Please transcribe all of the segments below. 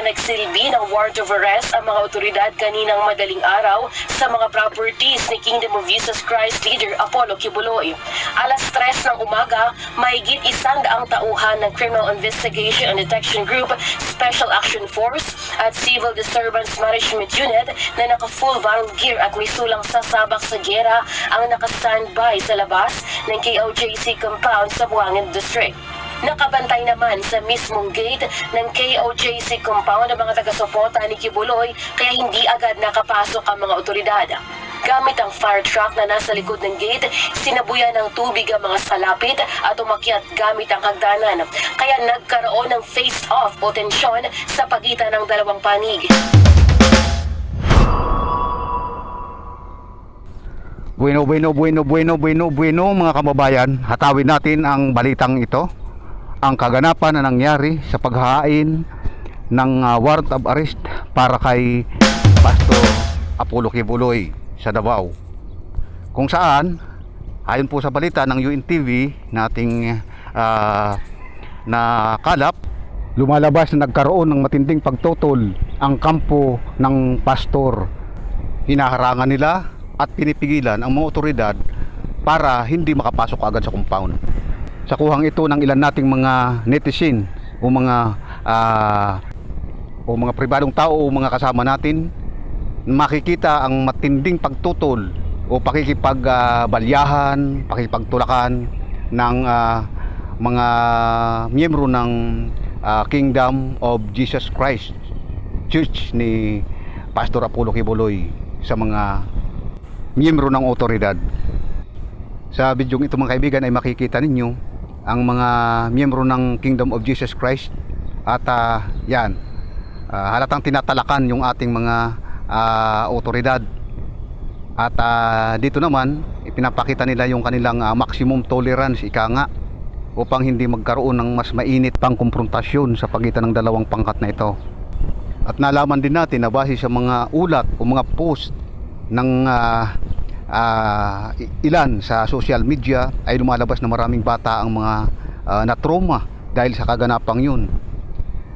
nagsilbi ng warrant of arrest ang mga otoridad kaninang madaling araw sa mga properties ni Kingdom of Jesus Christ leader Apollo Kibuloy. Alas 3 ng umaga, mahigit 100 tauhan ng Criminal Investigation and Detection Group, Special Action Force at Civil Disturbance Management Unit na naka-full battle gear at may sulang sasabak sa gera ang naka-standby sa labas ng KOJC compound sa Buangin District. Nakabantay naman sa mismong gate ng KOJC compound ang mga taga-suporta ni Kibuloy kaya hindi agad nakapasok ang mga otoridad. Gamit ang fire truck na nasa likod ng gate, sinabuyan ng tubig ang mga salapit at umakyat gamit ang hagdanan. Kaya nagkaroon ng face-off o tensyon sa pagitan ng dalawang panig. Bueno mga kababayan, hatawin natin ang balitang ito. Ang kaganapan na nangyari sa paghahain ng warrant of arrest para kay Pastor Apollo Kibuloy sa Davao, kung saan ayon po sa balita ng UNTV nating nakalap, lumalabas na nagkaroon ng matinding pagtutol ang kampo ng pastor. Hinaharangan nila at pinipigilan ang mga otoridad para hindi makapasok agad sa compound. Sa kuhang ito ng ilan nating mga netizen o mga pribadong tao o mga kasama natin, makikita ang matinding pagtutol o pakikipagbalyahan, pakikipagtulakan ng mga miyembro ng Kingdom of Jesus Christ Church ni Pastor Apollo Kibuloy sa mga miyembro ng otoridad. Sa bidyong ito mga kaibigan ay makikita ninyo ang mga miyembro ng Kingdom of Jesus Christ at halatang tinatalakan yung ating mga otoridad. At dito naman ipinapakita nila yung kanilang maximum tolerance, ika nga, upang hindi magkaroon ng mas mainit pang konfrontasyon sa pagitan ng dalawang pangkat na ito. At nalaman din natin na base sa mga ulat o mga post ng ilan sa social media ay lumalabas na maraming bata ang mga na-trauma dahil sa kaganapang yun,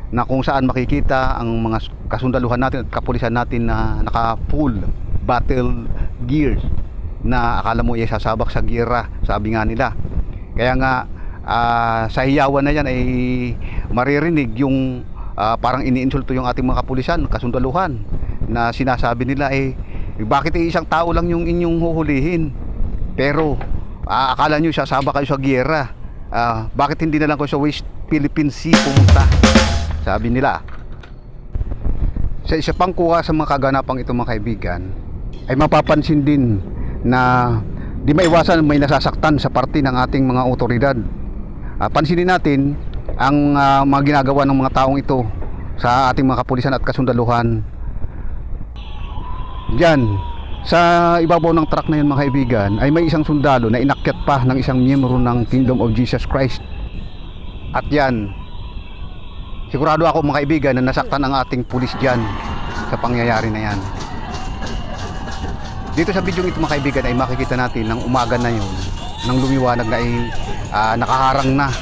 na kung saan makikita ang mga kasundaluhan natin at kapulisan natin na naka-full battle gears na akala mo sasabak sa gira, sabi nga nila. Kaya nga sa hiyawan na yan ay maririnig yung parang iniinsulto yung ating mga kapulisan, kasundaluhan, na sinasabi nila bakit isang tao lang yung inyong huhulihin, pero akala nyo sasabak kayo sa gira, bakit hindi na lang kayo sa West Philippine Sea pumunta, sabi nila. Sa isa pang kuha sa mga kaganapang ito mga kaibigan, ay mapapansin din na di maiwasan may nasasaktan sa parte ng ating mga otoridad. Pansinin natin ang mga ginagawa ng mga taong ito sa ating mga kapulisan at kasundaluhan. Diyan, sa ibabaw ng truck na yun mga kaibigan, ay may isang sundalo na inakyat pa ng isang miyembro ng Kingdom of Jesus Christ. At yan, sigurado ako mga kaibigan na nasaktan ang ating pulis dyan sa pangyayari na yan. Dito sa video ito mga kaibigan ay makikita natin ng umaga na yun, nang lumiwanag na ay nakaharang na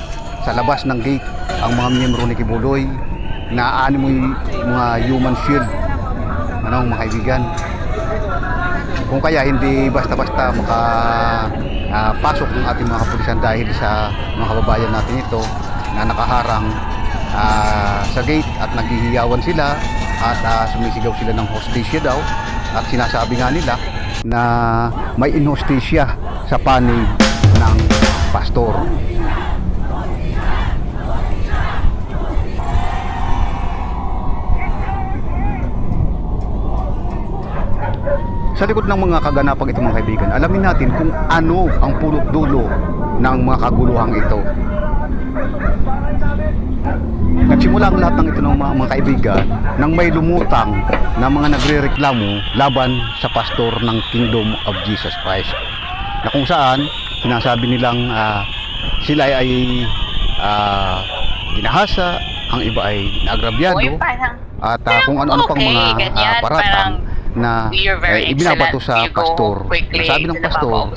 sa labas ng gate ang mga miyembro ni Kibuloy na animoy mga human shield, mga kaibigan. Kung kaya hindi basta-basta makapasok ng ating mga kapulisan dahil sa mga kababayan natin ito na nakaharang sa gate at naghihiyawan sila at sumisigaw sila ng hostisya daw, at sinasabi nga nila na may inhostisya sa panig ng pastor. Sa likod ng mga kaganapang ito mga kaibigan, alamin natin kung ano ang pulot dulo ng mga kaguluhang ito. Nagsimula ang lahat ng ito ng mga kaibigan nang may lumutang na mga nagrereklamo laban sa pastor ng Kingdom of Jesus Christ, na kung saan sinasabi nilang sila ay ginahasa, ang iba ay naagrabyado, at kung ano-ano pang mga paratang na ibinabato sa pastor. Sabi ng pastor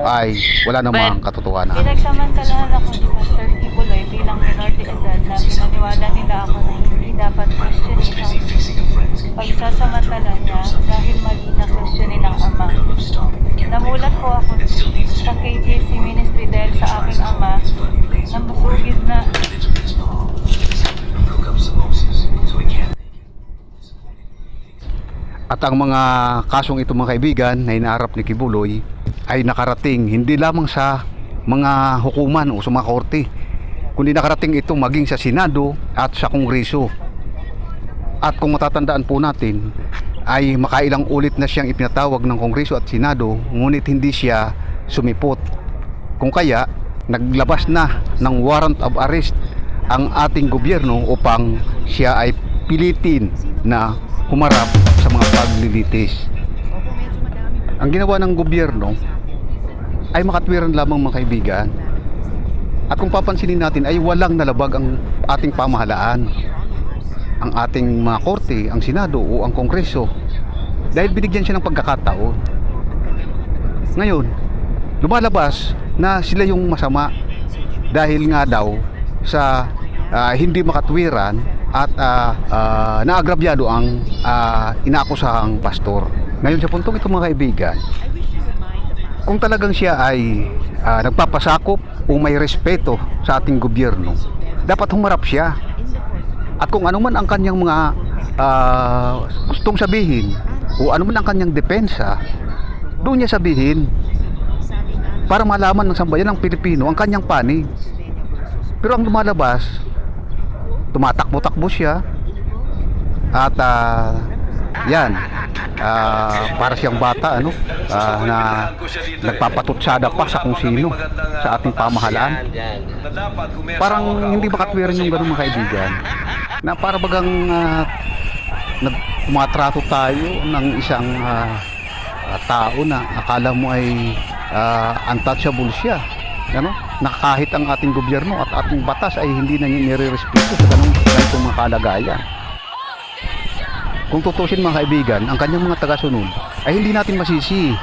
ay wala namang katotohanan. Pinagsamantalahan ako ni Pastor Kibuloy bilang minor de edad na pinaniwala nila ako na hindi dapat questionin ang pagsasamantala niya dahil mali na questionin ng ama. Namulat po ako sa KJC Ministry dahil sa aking ama na masugid na At ang mga kasong ito mga kaibigan na inaarap ni Kibuloy ay nakarating hindi lamang sa mga hukuman o sa mga korte, kundi nakarating ito maging sa Senado at sa Kongreso. At kung matatandaan po natin, ay makailang ulit na siyang ipinatawag ng Kongreso at Senado, ngunit hindi siya sumipot. Kung kaya, naglabas na ng warrant of arrest ang ating gobyerno upang siya ay pilitin na humarap sa mga paglilitis. Ang ginawa ng gobyerno ay makatwiran lamang mga kaibigan. At kung papansinin natin ay walang nalabag ang ating pamahalaan, ang ating mga korte, ang Senado o ang Kongreso, dahil binigyan siya ng pagkakataon. Ngayon, lumalabas na sila yung masama dahil nga daw sa hindi makatwiran at naagrabyado ang inaakusahang pastor. Ngayon sa puntong ito mga kaibigan, kung talagang siya ay nagpapasakop o may respeto sa ating gobyerno, dapat humarap siya. At kung ano man ang kanyang mga gustong sabihin o ano man ang kanyang depensa, doon niya sabihin para malaman ng sambayan ng Pilipino ang kanyang panig. Pero ang lumalabas, tumatakbo-takbo siya at yan, para siyang bata na nagpapatutsada pa sa kung sino sa ating pamahalaan. Parang hindi makatwiran yung ganun mga kaibigan, na para bagang tumatrato tayo ng isang tao na akala mo ay untouchable siya, na kahit ang ating gobyerno at ating batas ay hindi na nire-respeto sa ganitong mga kalagayan. Kung tutusin mga kaibigan, ang kanyang mga tagasunod ay hindi natin masisi.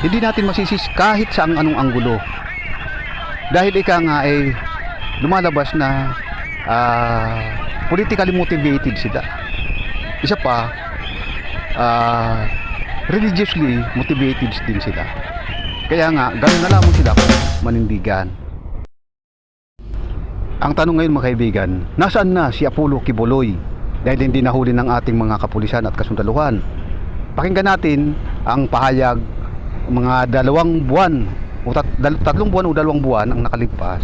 Hindi natin masisi kahit sa anong anggulo. Dahil ika nga ay lumalabas na politically motivated sila. Isa pa, religiously motivated din sila. Kaya nga, gano'n na lamang sila kung manindigan. Ang tanong ngayon mga kaibigan, nasaan na si Apollo Kibuloy? Dahil hindi nahuli ng ating mga kapulisan at kasundaluhan. Pakinggan natin ang pahayag mga 2 buwan o 3 buwan o 2 buwan ang nakalipas.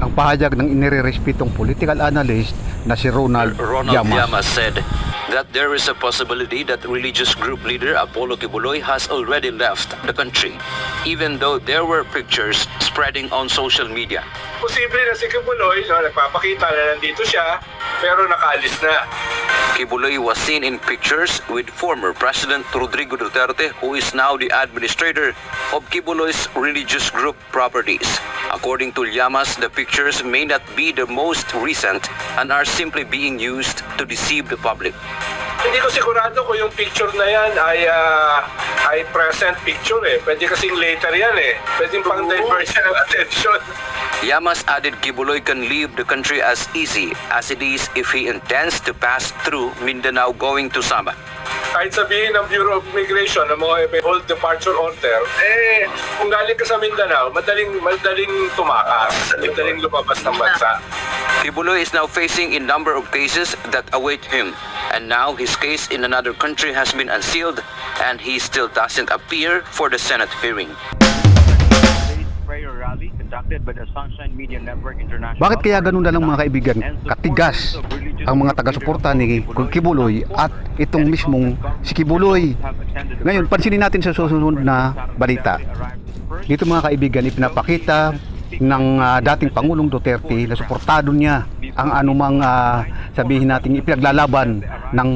Ang pahayag ng inirerespetong political analyst na si Ronald Llamas said that there is a possibility that religious group leader Apollo Kibuloy has already left the country, even though there were pictures spreading on social media. Posible na si Kibuloy, nagpapakita na nandito siya, pero nakaalis na. Kibuloy was seen in pictures with former President Rodrigo Duterte, who is now the administrator of Kibuloy's religious group properties. According to Llamas, the pictures may not be the most recent and are simply being used to deceive the public. Hindi ko sigurado kung yung picture na yan ay present picture eh. Pwede kasing later yan eh. Pwede pang diversion ng attention. Llamas added Kibuloy can leave the country as easy as it is if he intends to pass through Mindanao going to Sama. Kahit sabihin ng Bureau of Immigration na mga hold departure order, kung galing ka sa Mindanao, madaling tumakas, madaling lumabas ng bansa. Kibuloy is now facing a number of cases that await him, and now his case in another country has been unsealed and he still doesn't appear for the Senate hearing. Bakit kaya ganun na lang mga kaibigan, katigas ang mga taga-suporta ni Kibuloy at itong mismong si Kibuloy? Ngayon, pansinin natin sa susunod na balita. Dito mga kaibigan, ipinapakita ng dating Pangulong Duterte na suportado niya ang anumang sabihin natin ipinaglalaban ng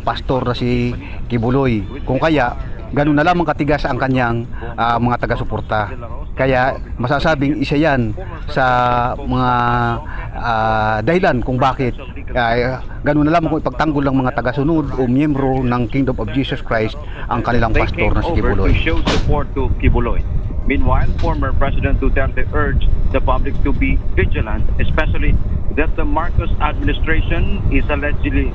pastor na si Kibuloy. Kung kaya, ganun na lamang katigas ang kanyang mga taga-suporta. Kaya masasabing isa yan sa mga dahilan kung bakit ganun na lamang kung ipagtanggol ng mga tagasunod o miyembro ng Kingdom of Jesus Christ ang kanilang pastor na si Kibuloy. To show support to Kibuloy. Meanwhile, former President Duterte urged the public to be vigilant, especially that the Marcos administration is allegedly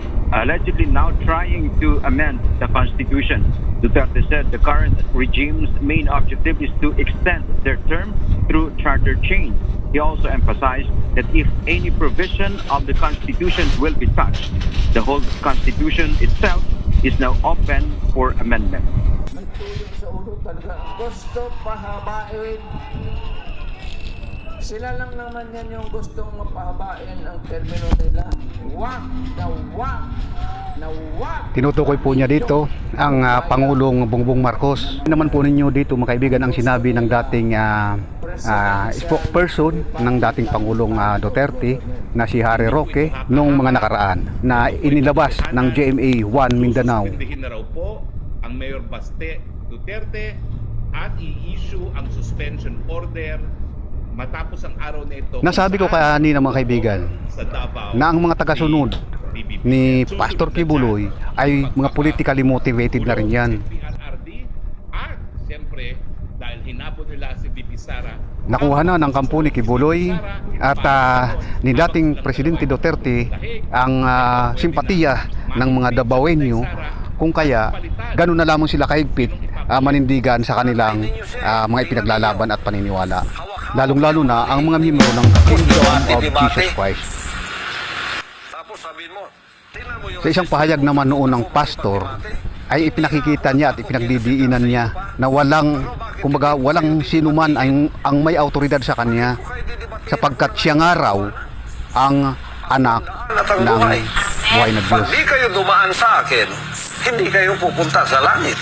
now trying to amend the Constitution. Duterte said the current regime's main objective is to extend their term through charter change. He also emphasized that if any provision of the Constitution will be touched, the whole Constitution itself is now open for amendment. Nagtulong sa ulo talaga. Gusto pahabain. Sila lang naman yan yung gustong mapahabain ang termino nila. Wag na wag na wag. Tinutukoy po niya dito ang Pangulong Bongbong Marcos. Hindi naman po ninyo dito mga kaibigan ang sinabi ng dating spokesperson ng dating Pangulong Duterte na si Harry Roque noong mga nakaraan na inilabas ng GMA 1 Mindanao. Suspendihin na raw po ang Mayor Baste Duterte at i-issue ang suspension order matapos ang araw na ito. Nasabi ko kanina mga kaibigan sa Davao na ang mga tagasunod ni Pastor Kibuloy ay mga politically motivated na rin yan. PRRD at siyempre dahil hinabol nila si VP Sara, Nakuha na ng kampo ni Kibuloy at ni dating Presidente Duterte ang simpatiya ng mga Davaoenyo, kung kaya ganun na lamang sila kahigpit manindigan sa kanilang mga ipinaglalaban at paniniwala, lalong-lalo na ang mga miyembro ng Kingdom of Jesus Christ. Sa isang pahayag naman noon ng pastor ay ipinakikita niya at ipinagdidiinan niya na walang sinuman ang may autoridad sa kanya sapagkat siya nga raw ang anak ng buhay na Diyos. Pag di kayo dumaan sa akin, hindi kayo pupunta sa langit.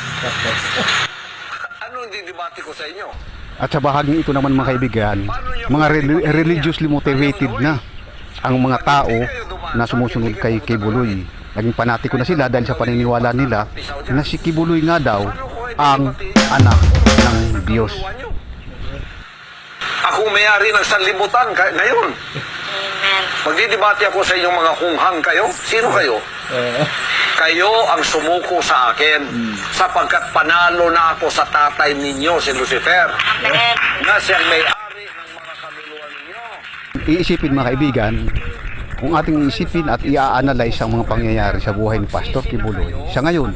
Ano ang didibati ko sa inyo? At sa bahaging ito naman mga kaibigan, mga religiously motivated na ang mga tao na sumusunod kay Kibuloy. Naging panatiko na sila dahil sa paniniwala nila na si Kibuloy nga daw ang anak ng Diyos. Ako may-ari ng sanlibutan ngayon. Magdidibati ako sa inyong mga kunghang kayo. Sino kayo? Kayo ang sumuko sa akin sapagkat panalo na ako sa tatay ninyo, si Lucifer, na siyang may-ari ng mga kamiluan ninyo. Iisipin mga kaibigan, kung ating iisipin at i-analyze ang mga pangyayari sa buhay ni Pastor Kibuloy, siya ngayon,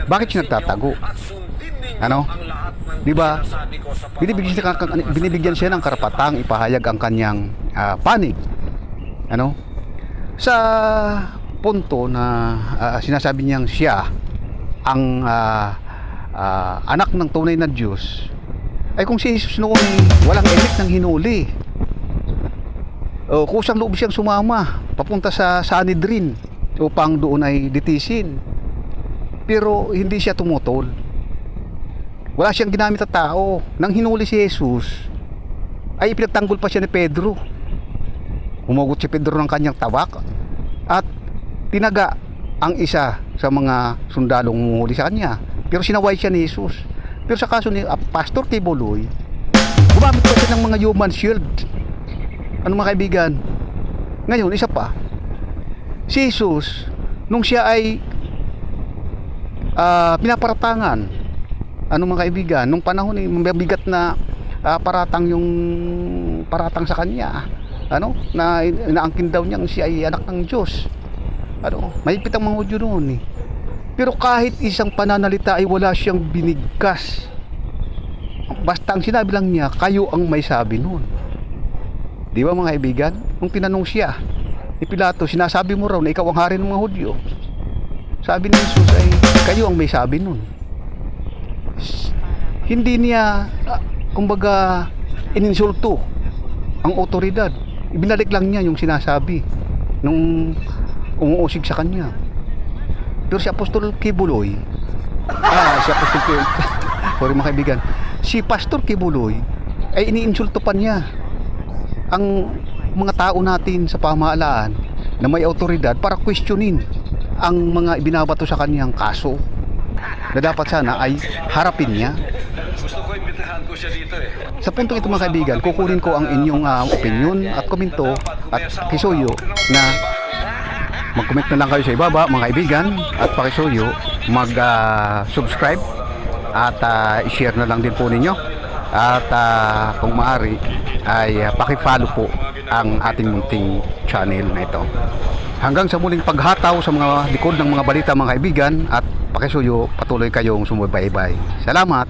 bakit siya nagtatago? Di ba? Binibigyan siya ng karapatang ipahayag ang kanyang panig. Sa punto na sinasabi niyang siya ang anak ng tunay na Diyos, ay kung si Jesus noon walang elect ng hinuli, kusang loob siyang sumama papunta sa Sanhedrin upang doon ay ditisin, pero hindi siya tumutol. Wala siyang ginamit na tao. Nang hinuli si Jesus ay pinagtanggol pa siya ni Pedro. Humugot si Pedro ng kanyang tabak at tinaga ang isa sa mga sundalong humuhuli sa kanya, pero sinaway siya ni Jesus. Pero sa kaso ni Pastor Kibuloy, gumamit pa siya ng mga human shield. Mga kaibigan, ngayon isa pa, si Jesus nung siya ay pinaparatangan, mga kaibigan, nung panahon mabigat na paratang sa kanya, na inaangkin daw niyang siya ay anak ng Diyos. Mahigpit ang mga Hudyo noon eh. Pero kahit isang pananalita ay wala siyang binigkas. Basta ang sinabi lang niya, kayo ang may sabi noon. Di ba mga kaibigan? Nung tinanong siya ni Pilato, sinasabi mo raw na ikaw ang hari ng mga Hudyo. Sabi ni Jesus ay, kayo ang may sabi nun. Hindi niya, kumbaga, ininsulto ang otoridad. Ibinalik lang niya yung sinasabi nung umuusig sa kanya. Pero si Apostol Kibuloy, sorry mga kaibigan, si Pastor Kibuloy ay iniinsulto pa niya ang mga tao natin sa pamahalaan na may autoridad para questionin ang mga ibinabato sa kanyang kaso na dapat sana ay harapin niya. Gusto ko imbitahan ko siya dito eh. Sa puntong ito mga kaibigan, kukunin ko ang inyong opinion at komento at kisuyo na mag-comment na lang kayo sa ibaba mga kaibigan, at pakisuyo mag-subscribe at i-share na lang din po ninyo At kung maaari ay paki-follow po ang ating munting channel na ito. Hanggang sa muling paghataw sa mga likod ng mga balita mga kaibigan, at pakisuyo patuloy kayong sumubaybay. Salamat.